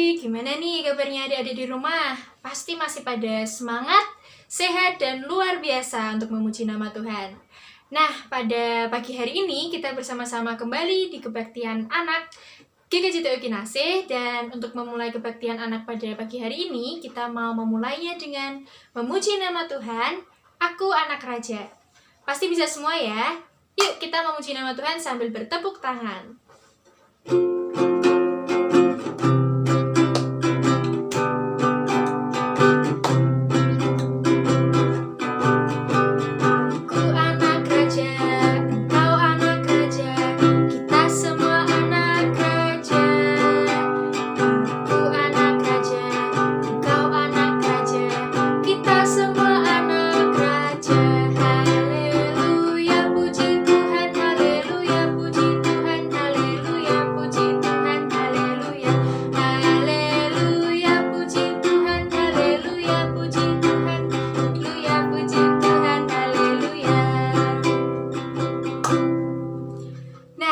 pagi, gimana nih kabarnya adik-adik di rumah? Pasti masih pada semangat, sehat, dan luar biasa untuk memuji nama Tuhan. Nah, pada pagi hari ini kita bersama-sama kembali di kebaktian anak GKJ Kinase. Dan untuk memulai kebaktian anak pada pagi hari ini, kita mau memulainya dengan memuji nama Tuhan, Aku Anak Raja. Pasti bisa semua ya? Yuk kita memuji nama Tuhan sambil bertepuk tangan.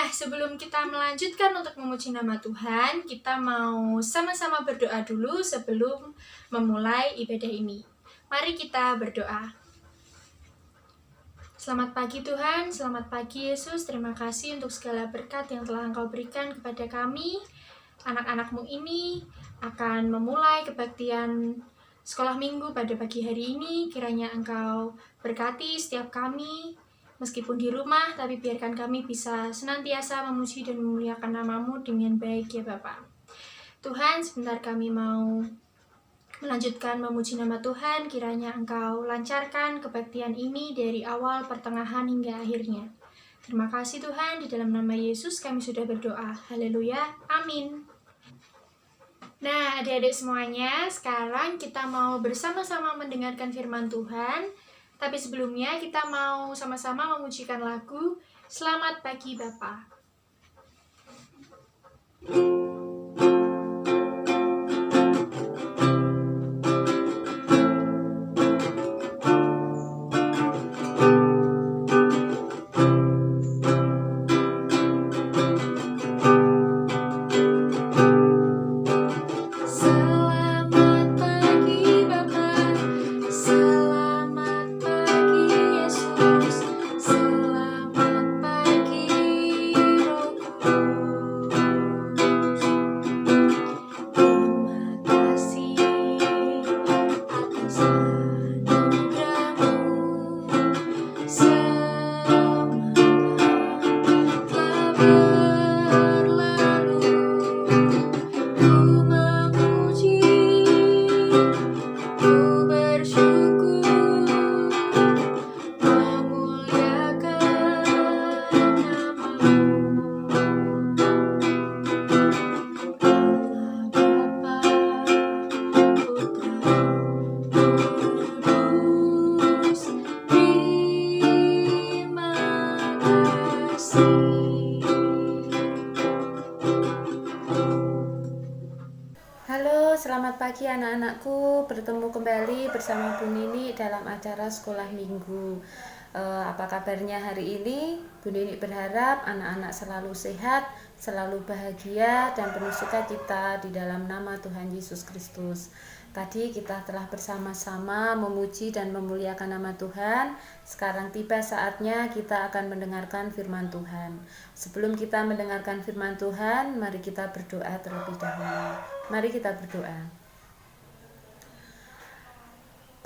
Sebelum kita melanjutkan untuk memuji nama Tuhan, kita mau sama-sama berdoa dulu sebelum memulai ibadah ini. Mari kita berdoa. Selamat pagi Tuhan, selamat pagi Yesus. Terima kasih untuk segala berkat yang telah Engkau berikan kepada kami. Anak-anak-Mu ini akan memulai kebaktian sekolah minggu pada pagi hari ini. Kiranya Engkau berkati setiap kami, meskipun di rumah, tapi biarkan kami bisa senantiasa memuji dan memuliakan nama-Mu dengan baik ya Bapa. Tuhan, sebentar kami mau melanjutkan memuji nama Tuhan. Kiranya Engkau lancarkan kebaktian ini dari awal, pertengahan, hingga akhirnya. Terima kasih Tuhan, di dalam nama Yesus kami sudah berdoa. Haleluya, amin. Nah, adik-adik semuanya, sekarang kita mau bersama-sama mendengarkan firman Tuhan. Tapi sebelumnya kita mau sama-sama memujikan lagu Selamat Pagi Bapa. Selamat pagi anak-anakku, bertemu kembali bersama Bu Nini dalam acara sekolah minggu. Apa kabarnya hari ini? Bu Nini berharap anak-anak selalu sehat, selalu bahagia, dan penuh sukacita di dalam nama Tuhan Yesus Kristus. Tadi kita telah bersama-sama memuji dan memuliakan nama Tuhan. Sekarang tiba saatnya kita akan mendengarkan firman Tuhan. Sebelum kita mendengarkan firman Tuhan, mari kita berdoa terlebih dahulu. Mari kita berdoa.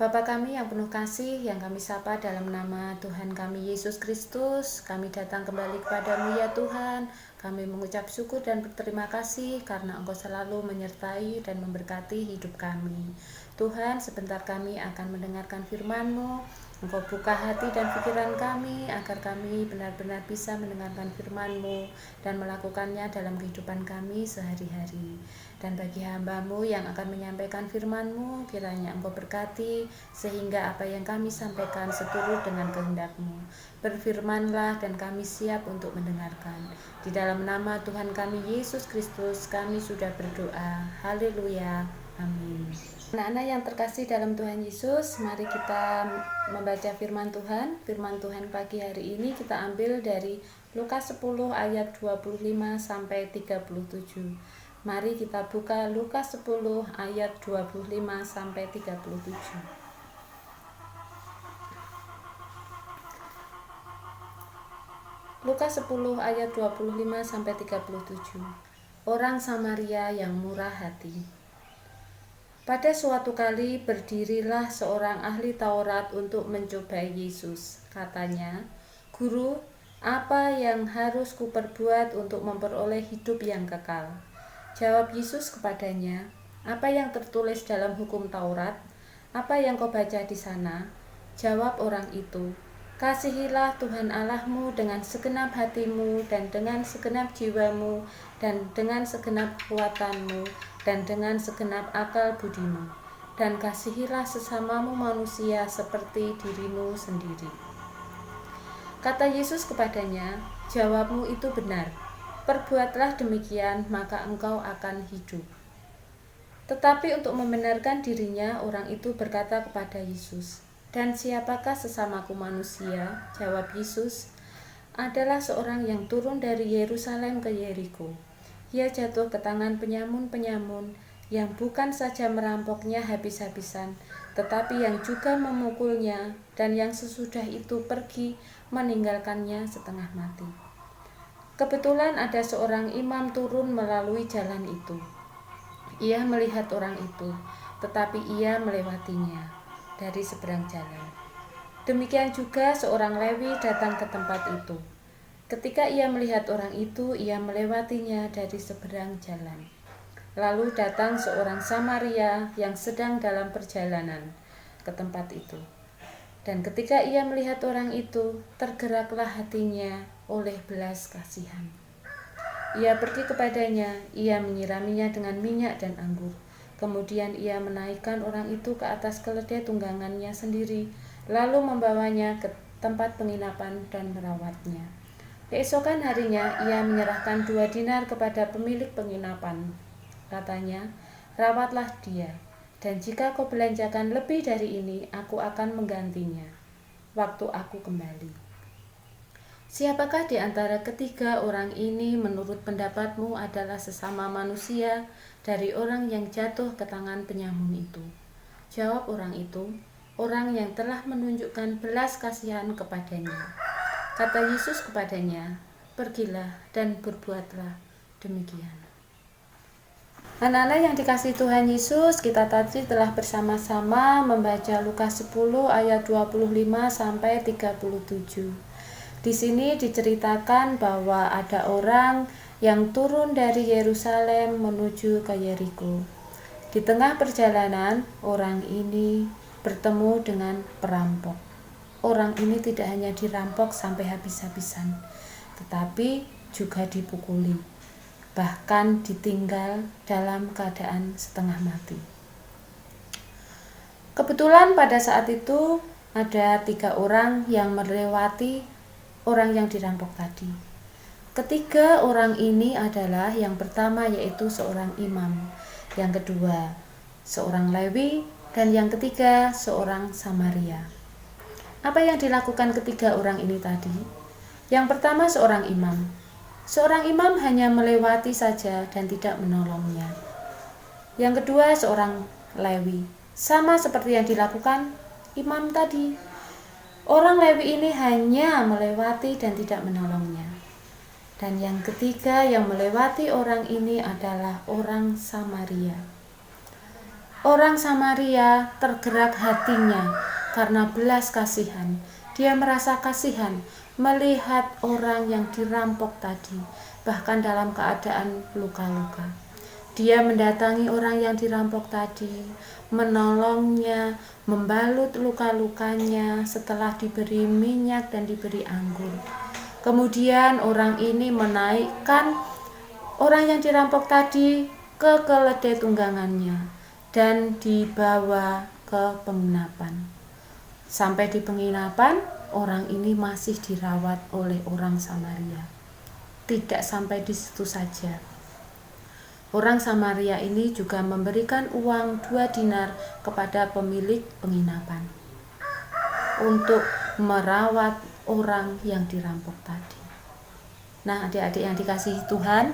Bapa kami yang penuh kasih, yang kami sapa dalam nama Tuhan kami Yesus Kristus, kami datang kembali kepadamu ya Tuhan. Kami mengucap syukur dan berterima kasih karena Engkau selalu menyertai dan memberkati hidup kami. Tuhan, sebentar kami akan mendengarkan firman-Mu. Engkau buka hati dan pikiran kami agar kami benar-benar bisa mendengarkan firman-Mu dan melakukannya dalam kehidupan kami sehari-hari. Dan bagi hamba-Mu yang akan menyampaikan firman-Mu, kiranya Engkau berkati sehingga apa yang kami sampaikan seturut dengan kehendak-Mu. Berfirmanlah dan kami siap untuk mendengarkan. Di dalam nama Tuhan kami Yesus Kristus kami sudah berdoa. Haleluya. Amin. Anak-anak yang terkasih dalam Tuhan Yesus, mari kita membaca firman Tuhan. Firman Tuhan pagi hari ini kita ambil dari Lukas 10 ayat 25 sampai 37. Mari kita buka Lukas 10 ayat 25 sampai 37. Lukas 10 ayat 25 sampai 37. Orang Samaria yang murah hati. Pada suatu kali berdirilah seorang ahli Taurat untuk mencobai Yesus. Katanya, "Guru, apa yang harus kuperbuat untuk memperoleh hidup yang kekal?" Jawab Yesus kepadanya, "Apa yang tertulis dalam hukum Taurat? Apa yang kau baca di sana?" Jawab orang itu, "Kasihilah Tuhan Allahmu dengan segenap hatimu dan dengan segenap jiwamu dan dengan segenap kekuatanmu dan dengan segenap akal budimu. Dan kasihilah sesamamu manusia seperti dirimu sendiri." Kata Yesus kepadanya, "Jawabmu itu benar. Perbuatlah demikian, maka engkau akan hidup." Tetapi untuk membenarkan dirinya, orang itu berkata kepada Yesus, "Dan siapakah sesamaku manusia?" Jawab Yesus, "Adalah seorang yang turun dari Yerusalem ke Yeriko. Ia jatuh ke tangan penyamun-penyamun yang bukan saja merampoknya habis-habisan, tetapi yang juga memukulnya, dan yang sesudah itu pergi meninggalkannya setengah mati. Kebetulan ada seorang imam turun melalui jalan itu. Ia melihat orang itu, tetapi ia melewatinya dari seberang jalan. Demikian juga seorang Lewi datang ke tempat itu. Ketika ia melihat orang itu, ia melewatinya dari seberang jalan. Lalu datang seorang Samaria yang sedang dalam perjalanan ke tempat itu. Dan ketika ia melihat orang itu, tergeraklah hatinya oleh belas kasihan. Ia pergi kepadanya, ia menyiraminya dengan minyak dan anggur. Kemudian ia menaikkan orang itu ke atas keledai tunggangannya sendiri, lalu membawanya ke tempat penginapan dan merawatnya. Keesokan harinya ia menyerahkan 2 dinar kepada pemilik penginapan. Katanya, "Rawatlah dia, dan jika kau belanjakan lebih dari ini, aku akan menggantinya waktu aku kembali." Siapakah di antara ketiga orang ini menurut pendapatmu adalah sesama manusia dari orang yang jatuh ke tangan penyamun itu? Jawab orang itu, "Orang yang telah menunjukkan belas kasihan kepadanya." Kata Yesus kepadanya, "Pergilah dan berbuatlah demikian." Anak-anak yang dikasihi Tuhan Yesus, kita tadi telah bersama-sama membaca Lukas 10 ayat 25 sampai 37. Di sini diceritakan bahwa ada orang yang turun dari Yerusalem menuju ke Yeriko. Di tengah perjalanan, orang ini bertemu dengan perampok. Orang ini tidak hanya dirampok sampai habis-habisan, tetapi juga dipukuli, bahkan ditinggal dalam keadaan setengah mati. Kebetulan pada saat itu ada 3 orang yang melewati orang yang dirampok tadi. Ketiga orang ini adalah yang pertama yaitu seorang imam, yang kedua seorang Lewi, dan yang ketiga seorang Samaria. Apa yang dilakukan ketiga orang ini tadi? Yang pertama seorang imam. Seorang imam hanya melewati saja dan tidak menolongnya. Yang kedua seorang Lewi, sama seperti yang dilakukan imam tadi. Orang Lewi ini hanya melewati dan tidak menolongnya. Dan yang ketiga yang melewati orang ini adalah orang Samaria. Orang Samaria tergerak hatinya karena belas kasihan. Dia merasa kasihan melihat orang yang dirampok tadi, bahkan dalam keadaan luka-luka. Dia mendatangi orang yang dirampok tadi, menolongnya, membalut luka-lukanya setelah diberi minyak dan diberi anggur. Kemudian orang ini menaikkan orang yang dirampok tadi ke keledai tunggangannya dan dibawa ke penginapan. Sampai di penginapan, orang ini masih dirawat oleh orang Samaria. Tidak sampai di situ saja. Orang Samaria ini juga memberikan uang 2 dinar kepada pemilik penginapan untuk merawat orang yang dirampok tadi. Nah, adik-adik yang dikasihi Tuhan,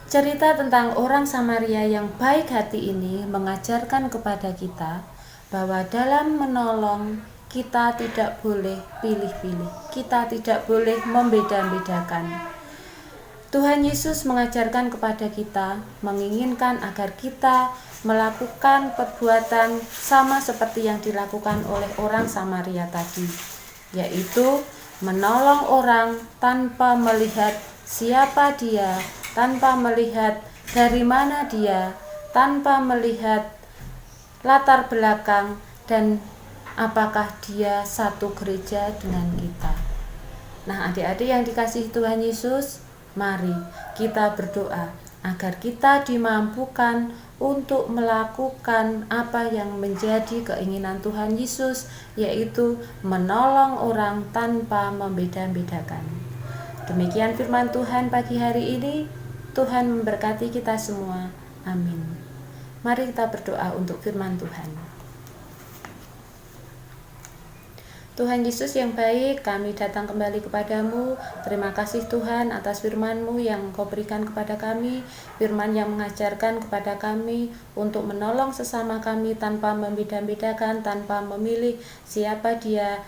Cerita tentang orang Samaria yang baik hati ini mengajarkan kepada kita bahwa dalam menolong kita tidak boleh pilih-pilih, kita tidak boleh membeda-bedakan. Tuhan Yesus mengajarkan kepada kita, menginginkan agar kita melakukan perbuatan sama seperti yang dilakukan oleh orang Samaria tadi, yaitu menolong orang tanpa melihat siapa dia, tanpa melihat dari mana dia, tanpa melihat latar belakang dan apakah dia satu gereja dengan kita. Nah, adik-adik yang dikasihi Tuhan Yesus, mari kita berdoa agar kita dimampukan untuk melakukan apa yang menjadi keinginan Tuhan Yesus, yaitu menolong orang tanpa membeda-bedakan. Demikian firman Tuhan pagi hari ini. Tuhan memberkati kita semua. Amin. Mari kita berdoa untuk firman Tuhan. Tuhan Yesus yang baik, kami datang kembali kepadamu. Terima kasih Tuhan atas firman-Mu yang Kau berikan kepada kami, firman yang mengajarkan kepada kami untuk menolong sesama kami tanpa membeda-bedakan, tanpa memilih siapa dia,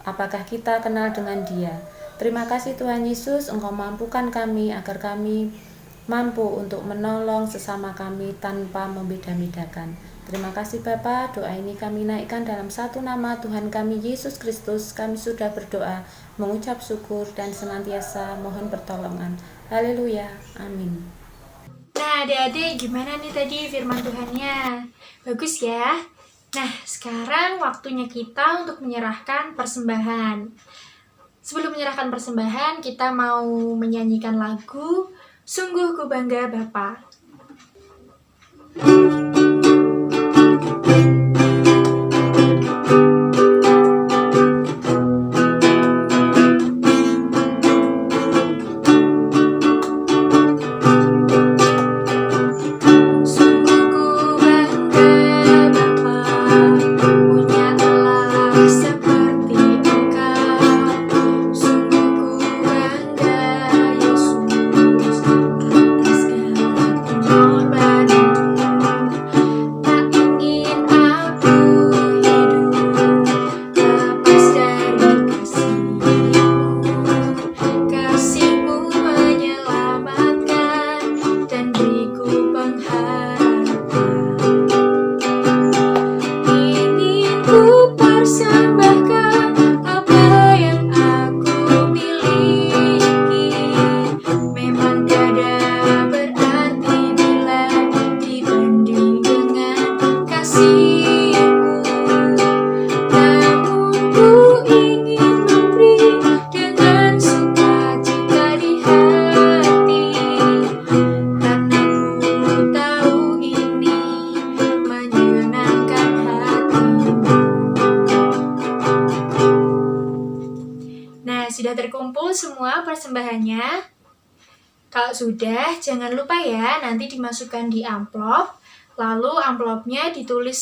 apakah kita kenal dengan dia. Terima kasih Tuhan Yesus, Engkau mampukan kami agar kami mampu untuk menolong sesama kami tanpa membeda-bedakan. Terima kasih Bapa, doa ini kami naikkan dalam satu nama Tuhan kami Yesus Kristus. Kami sudah berdoa, mengucap syukur dan senantiasa mohon pertolongan. Haleluya, amin. Nah, adik-adik, gimana nih tadi firman Tuhannya? Bagus ya? Nah, sekarang waktunya kita untuk menyerahkan persembahan. Sebelum menyerahkan persembahan, kita mau menyanyikan lagu Sungguh Ku Bangga Bapa. Sudah terkumpul semua persembahannya? Kalau sudah, jangan lupa ya, nanti dimasukkan di amplop, lalu amplopnya ditulis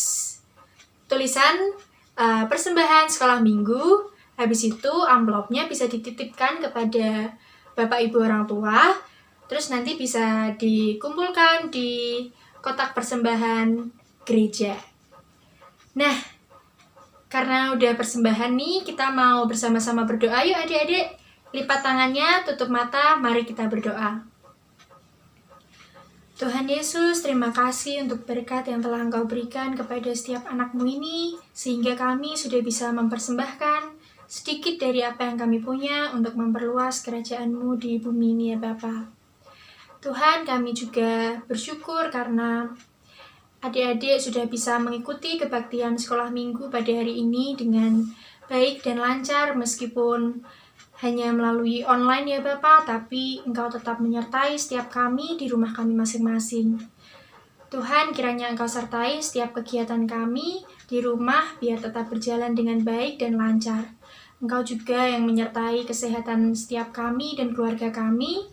tulisan persembahan sekolah minggu. Habis itu amplopnya bisa dititipkan kepada Bapak Ibu orang tua, terus nanti bisa dikumpulkan di kotak persembahan gereja. Nah, karena udah persembahan nih, kita mau bersama-sama berdoa. Yuk adik-adik, lipat tangannya, tutup mata, mari kita berdoa. Tuhan Yesus, terima kasih untuk berkat yang telah Engkau berikan kepada setiap anak-Mu ini, sehingga kami sudah bisa mempersembahkan sedikit dari apa yang kami punya untuk memperluas kerajaan-Mu di bumi ini ya Bapa. Tuhan, kami juga bersyukur karena adik-adik sudah bisa mengikuti kebaktian sekolah minggu pada hari ini dengan baik dan lancar meskipun hanya melalui online ya Bapak, tapi Engkau tetap menyertai setiap kami di rumah kami masing-masing. Tuhan, kiranya Engkau sertai setiap kegiatan kami di rumah biar tetap berjalan dengan baik dan lancar. Engkau juga yang menyertai kesehatan setiap kami dan keluarga kami,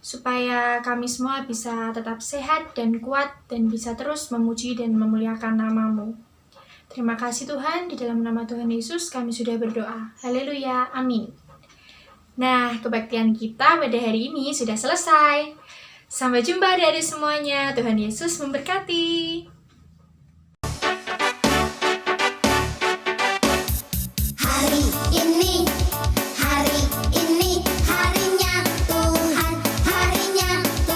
supaya kami semua bisa tetap sehat dan kuat dan bisa terus memuji dan memuliakan nama-Mu. Terima kasih Tuhan, di dalam nama Tuhan Yesus kami sudah berdoa. Haleluya, amin. Nah, kebaktian kita pada hari ini sudah selesai. Sampai jumpa adik-adik semuanya. Tuhan Yesus memberkati.